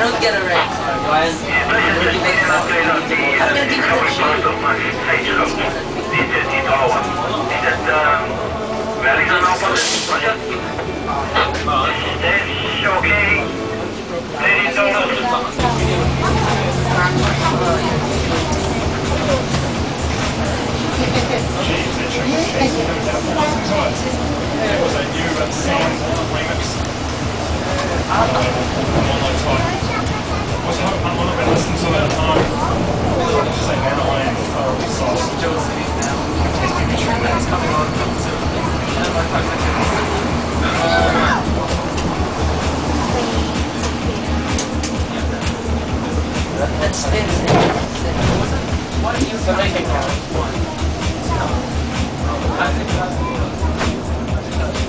don't get a red card. Why is I'm gonna give it a shot. That's it. What are you making?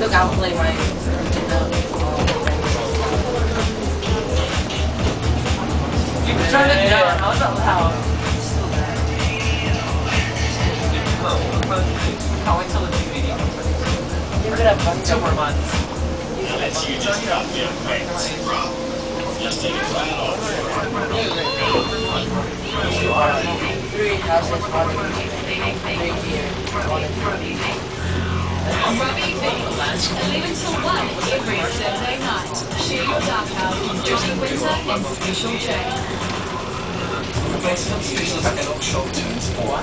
Look, I'll play my. You can turn it down. How's that loud? I'll wait till the DVD comes out. You could have 2 more months. Let's you just got the effect. Just take it right off. 3 houses, 1 here, 1 Leave until 1 every Saturday night. Share your dark house with Johnny Winter and Special J. Specials at Shop turns 4.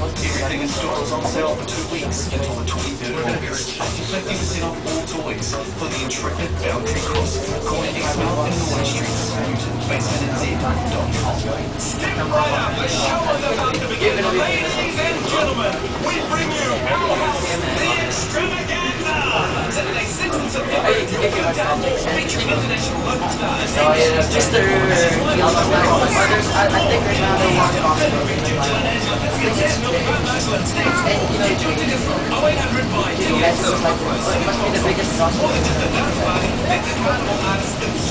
Everything in store is on sale for 2 weeks until the 23rd of August. Up to 50% off all toys for the intrepid boundary cross. Corner Expo in Norway Street, Newton, basementz.com. Stick right up, the show is about to begin. Ladies and gentlemen, we bring you the extravaganza. Saturday 6th of September, featuring international local stars. just the others, I think there's another one must be the biggest Community United States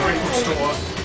record store.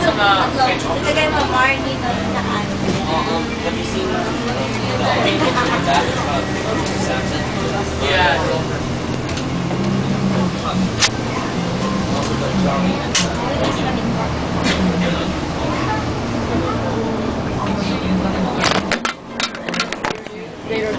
Lagay mo Marnie na naan. Have you seen the picture of that about Samson? Yeah. Later,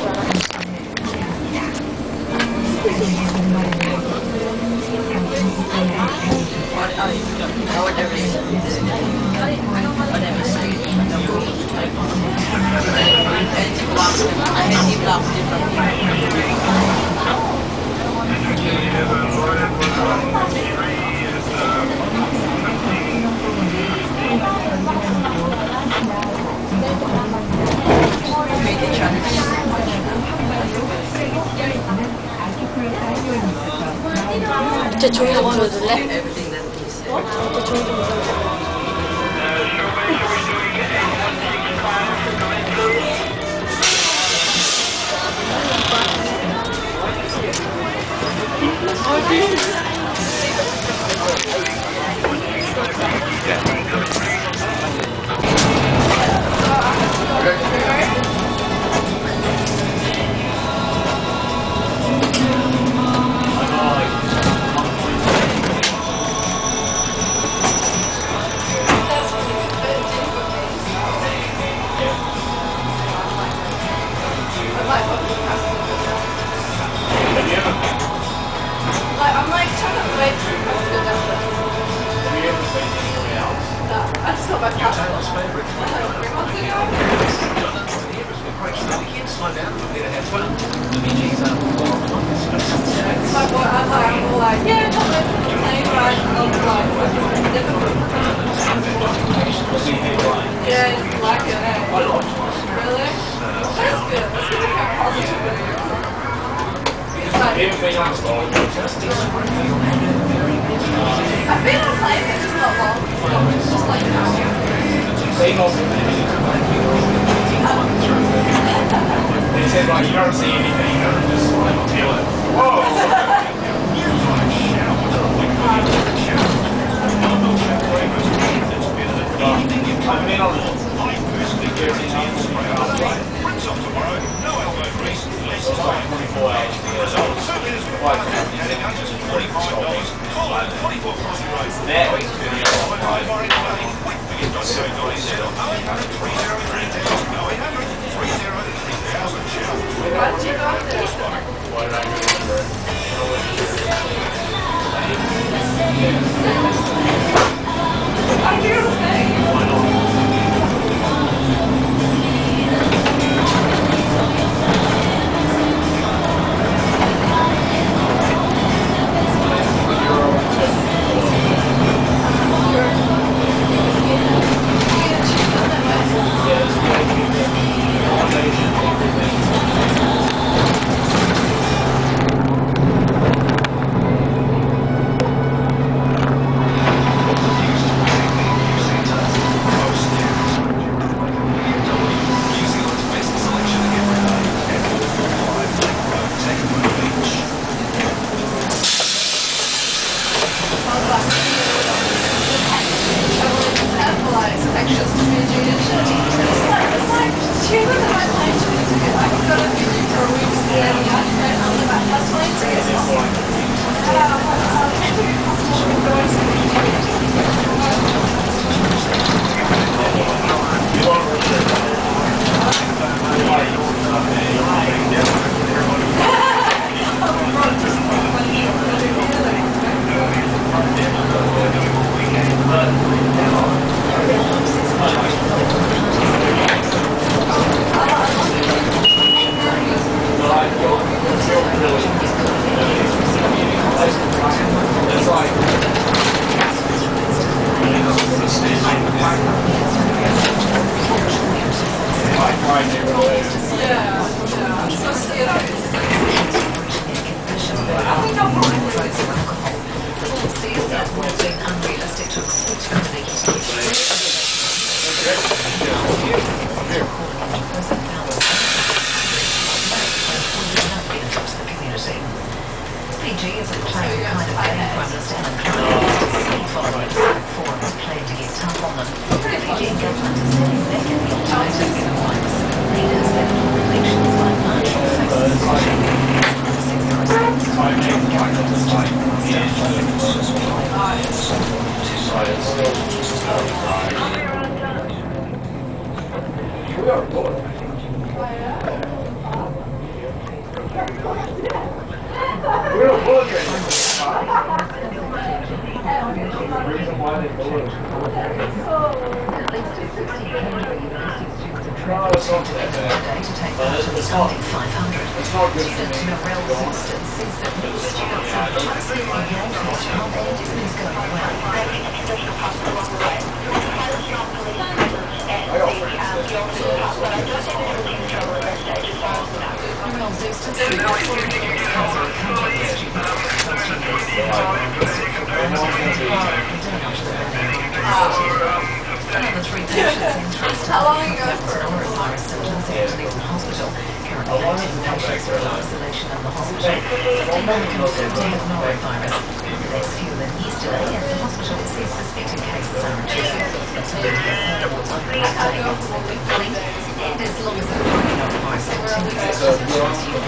제 종이 좀 보여줄래? 제 종이 좀 보여줄래? Following forms played to get tough on them. Another 3 patients in trust coronavirus symptoms had to leave the hospital. Currently 18 patients are in isolation in the hospital. 15 are confirmed to have norovirus. That's fewer than yesterday, and the hospital says suspected cases are reducing. It's meant to be wards under weekly, and as long as the coronavirus continues, that's news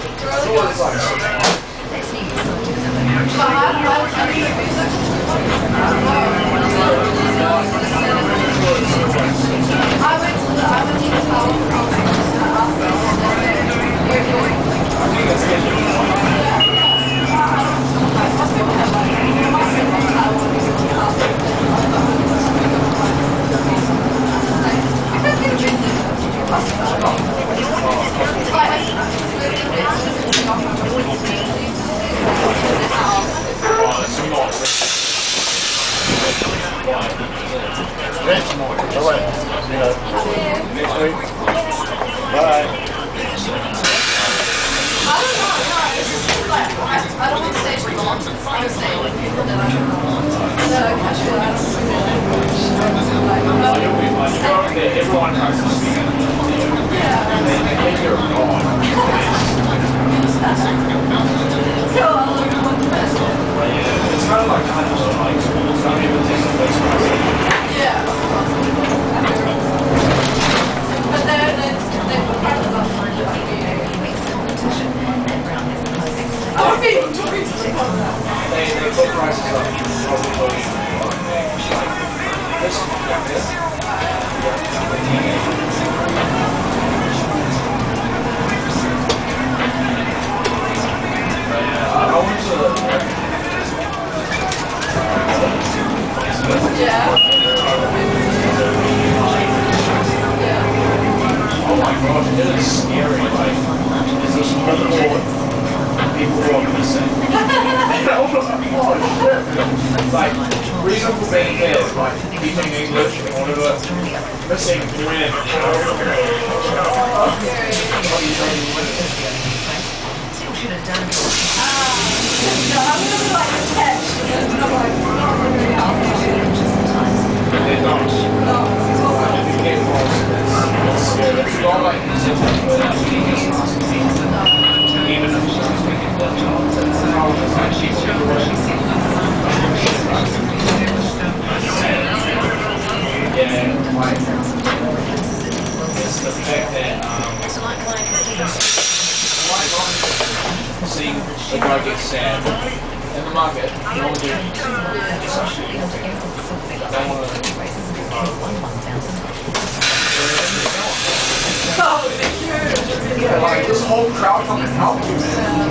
This whole crowd fucking helped you, man.